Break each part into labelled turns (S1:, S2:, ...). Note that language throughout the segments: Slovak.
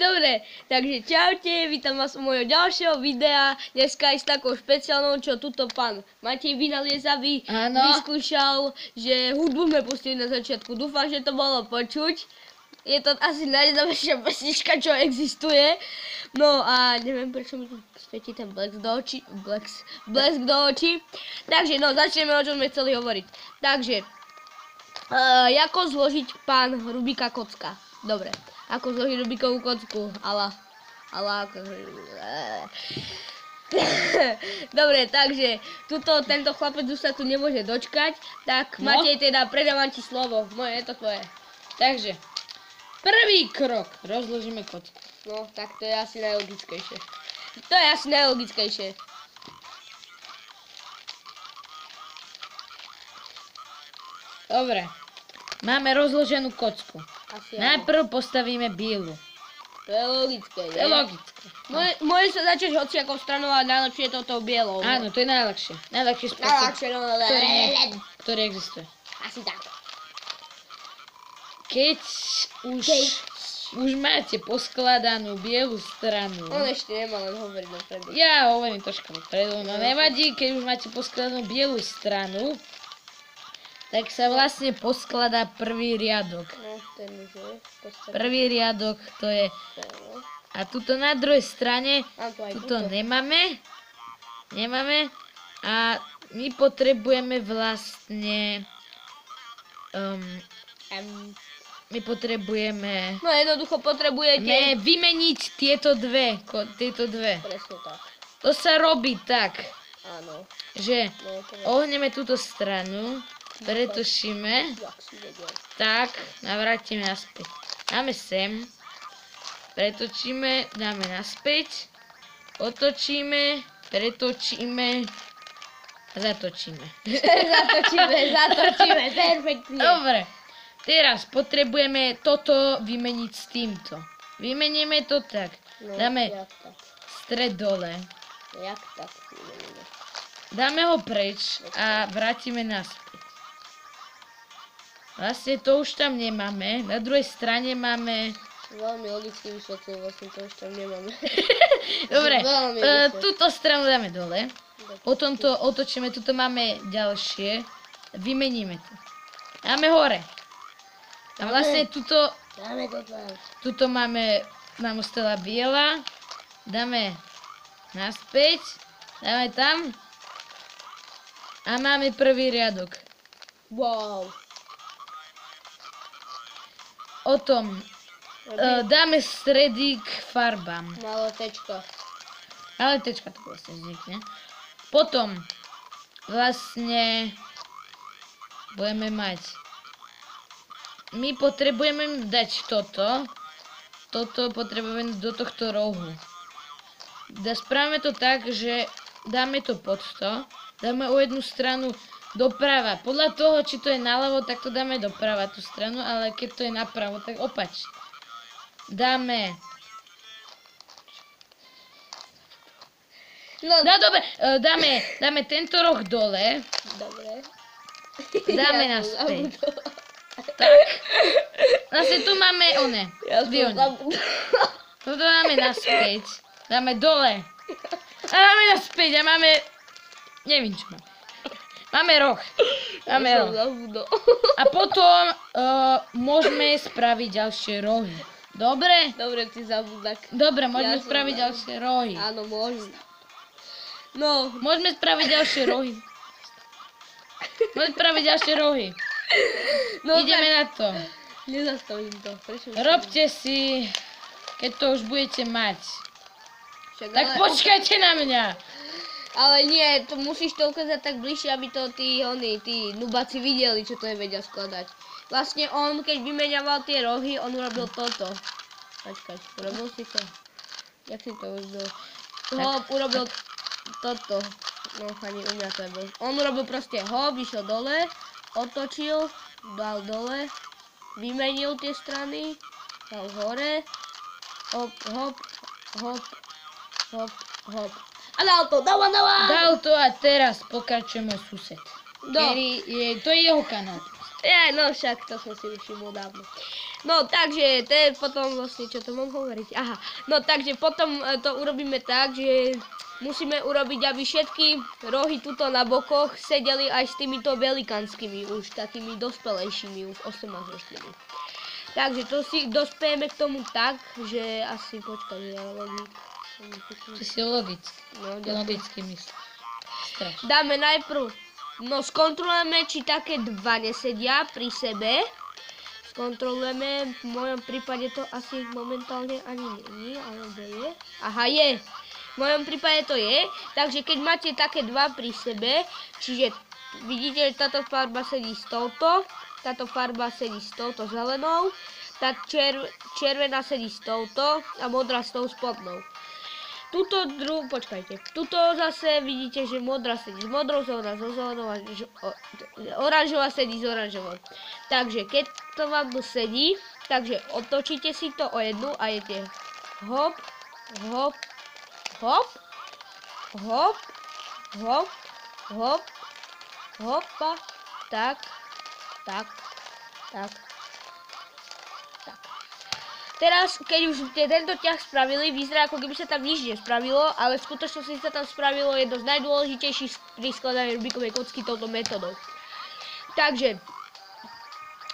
S1: Dobre, takže čaute, vítam vás u mojho ďalšieho videa. Dneska je s takou špeciálnou, čo tuto pán Matej Vynaliezavý vyskúšal, že hudbu sme pustili na začiatku. Dúfam, že to bolo počuť. Je to asi najznámejšia pesnička, čo existuje. No a neviem, prečo mi tu svietí ten blesk do očí. Takže no, začneme, o čom sme chceli hovoriť. Takže, ako zložiť pán Rubika kocka. Dobre, ako zložiť Rubikovú kocku, Dobre, takže tento chlapec už sa tu nemôže dočkať, tak no. Matej, teda predávam ti slovo, moje je to tvoje.
S2: Takže, prvý krok, rozložíme kocku.
S1: No, tak to je asi najlogickejšie.
S2: Dobre, máme rozloženú kocku. Najprv postavíme bielu.
S1: To je logické,
S2: je logické.
S1: Môže sa začať hociakou stranou, ale najlepšie je to tou bielou.
S2: Áno, to je najľahšie. Najľahší spôsob, ktorý existuje.
S1: Asi tak.
S2: Keď už máte poskladanú bielu stranu.
S1: On ešte nemá len hovoriť dopredu.
S2: Ja hovorím troška dopredu, no nevadí, keď už máte poskladanú bielu stranu, tak sa vlastne poskladá prvý riadok.
S1: No, ten už je.
S2: Prvý riadok to je. A tuto na druhej strane, tuto nemáme. A my potrebujeme vlastne
S1: no jednoducho potrebujete
S2: vymeniť tieto dve.
S1: Presne tak.
S2: To sa robí tak,
S1: áno,
S2: že ohneme túto stranu, pretočíme, tak, navrátime naspäť. Dáme sem, pretočíme, dáme naspäť, otočíme, pretočíme a zatočíme.
S1: Zatočíme, perfektne.
S2: Dobre, teraz potrebujeme toto vymeniť s týmto. Vymeníme to tak, dáme stred dole.
S1: Jak tak vymeníme?
S2: Dáme ho preč a vrátime naspäť. Vlastne to už tam nemáme, na druhej strane máme...
S1: Veľmi logicky vysvetlil, vlastne to už tam nemáme.
S2: Dobre, túto stranu dáme dole, potom to otočíme, tuto máme ďalšie, vymeníme to. Dáme hore. A vlastne tuto máme, nám ostala biela, dáme naspäť, dáme tam a máme prvý riadok.
S1: Wow.
S2: O tom dáme stredy k farbám.
S1: Malé tečko.
S2: Malé tečka to vlastne vznikne. Potom vlastne budeme mať. My potrebujeme dať toto. Toto potrebujeme do tohto rohu. Spravíme to tak, že dáme to pod to. Dáme o jednu stranu doprava. Podľa toho, či to je naľavo, tak to dáme doprava tú stranu, ale keď to je napravo, tak opačne. Dáme... No dobre, dáme tento roh dole.
S1: Dobre.
S2: Dáme naspäť. Tak. Vlastne tu máme toto dáme naspäť. Dáme dole. A dáme naspäť a máme... Neviem čo máme. Máme roh. A potom môžeme spraviť ďalšie rohy. Dobre?
S1: Dobre, ty zabúdak.
S2: Dobre, môžeme spraviť ďalšie rohy.
S1: Áno, môžeme. No.
S2: Môžeme spraviť ďalšie rohy. No, ideme na to.
S1: Nezastavím to.
S2: Robte si, keď to už budete mať. Tak počkajte na mňa.
S1: Ale nie, to musíš to ukázať tak bližšie, aby to tí nubáci videli, čo to je vedia skladať. Vlastne on, keď vymeniaval tie rohy, on urobil toto. Počkať, urobil si to? Jak si to urobil? Urobil toto. No, ani u mňa to je bol. On urobil proste hop, išiel dole, otočil, dal dole, vymenil tie strany, dal hore, hop, hop, hop, hop, hop. A dal to, Dal
S2: to a teraz pokračuje môj sused. To je jeho kanál.
S1: No však to som si všimol dávno. No takže, to je potom vlastne, čo to mám hovoriť? Aha, no takže potom to urobíme tak, že musíme urobiť, aby všetky rohy tuto na bokoch sedeli aj s týmito velikánskymi, už takými dospelejšími, už 18-ročnými. Takže to si dospejeme k tomu tak, že asi, počkaj, ja logik.
S2: Ty si logicky.
S1: No,
S2: Logicky myslíš. Strašne.
S1: dáme najprv, no skontrolujeme, či také dva nesedia pri sebe. Skontrolujeme, v mojom prípade to asi momentálne ani nie, alebo je. Aha, je. V mojom prípade to je, takže keď máte také dva pri sebe, čiže vidíte, že táto farba sedí s touto, táto farba sedí s touto zelenou, tá červená sedí s touto a modrá s tou spodnou. Tuto počkajte, tuto zase vidíte, že modrá sedí s modrou, zelená so zelenou a oranžová sedí s oranžovou. Takže keď to vám tu sedí, takže otočíte si to o jednu a jete hop, hop, hop, hop, hop, hop, hopa, tak, tak, tak, tak. Teraz, keď už ste tento ťah spravili, vyzerá, ako keby sa tam nič nespravilo, ale v skutočnosti sa tam spravilo jedno z najdôležitejších pri skladaní Rubikovej kocky touto metodou. Takže,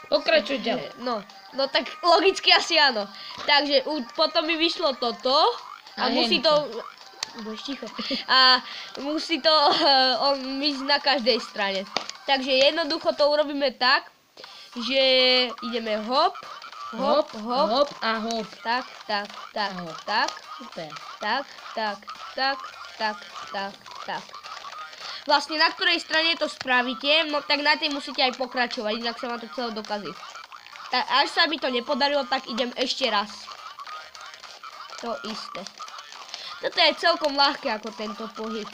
S2: Pokračuj ďalej.
S1: no tak logicky asi áno. Takže potom mi vyšlo toto a musí to... Budeš ticho. A musí to ísť na každej strane. Takže jednoducho to urobíme tak, že ideme hop, hop, hop,
S2: hop a hop.
S1: tak, tak, tak,
S2: Hop.
S1: tak,
S2: Super.
S1: tak, tak, tak, tak, tak, tak. Vlastne na ktorej strane to spravíte, no tak na tej musíte aj pokračovať, inak sa vám to celé dokazí. Tak až sa mi to nepodarilo, tak idem ešte raz. To isté. Toto je celkom ľahké ako tento pohyb.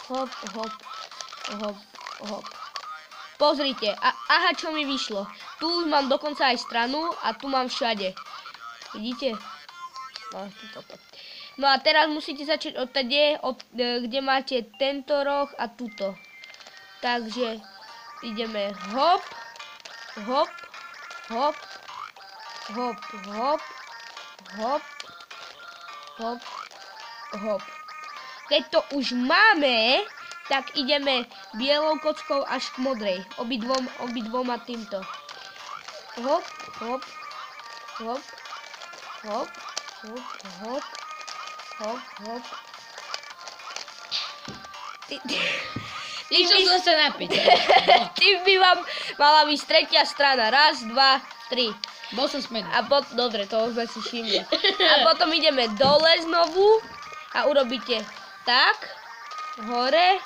S1: Hop, hop, hop, hop. Pozrite, aha, čo mi vyšlo. Tu mám dokonca aj stranu a tu mám všade. Vidíte? No, toto. No a teraz musíte začať odtade, kde máte tento roh a tuto. Takže ideme hop, hop, hop, hop, hop, hop, hop, hop. Keď to už máme, tak ideme bielou kockou až k modrej. Obidvoma týmto. Hop, hop, hop, hop, hop, hop, hop, hop.
S2: Išlo som sa napiť.
S1: Tým by vám mala byť tretia strana. Raz, dva, tri.
S2: Bol som smedný.
S1: A dobre, to sme si všimli. A potom ideme dole znovu a urobíte tak, hore,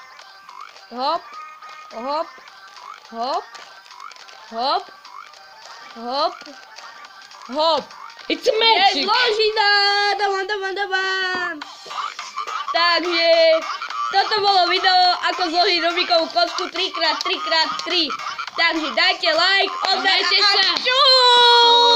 S1: hop, hop, hop, hop, hop, hop.
S2: It's magic!
S1: Je zložina! Davam. Takže toto bolo video, ako zložiť Rubikovú kocku 3x3x3. Takže dajte like, odberte sa. Čus!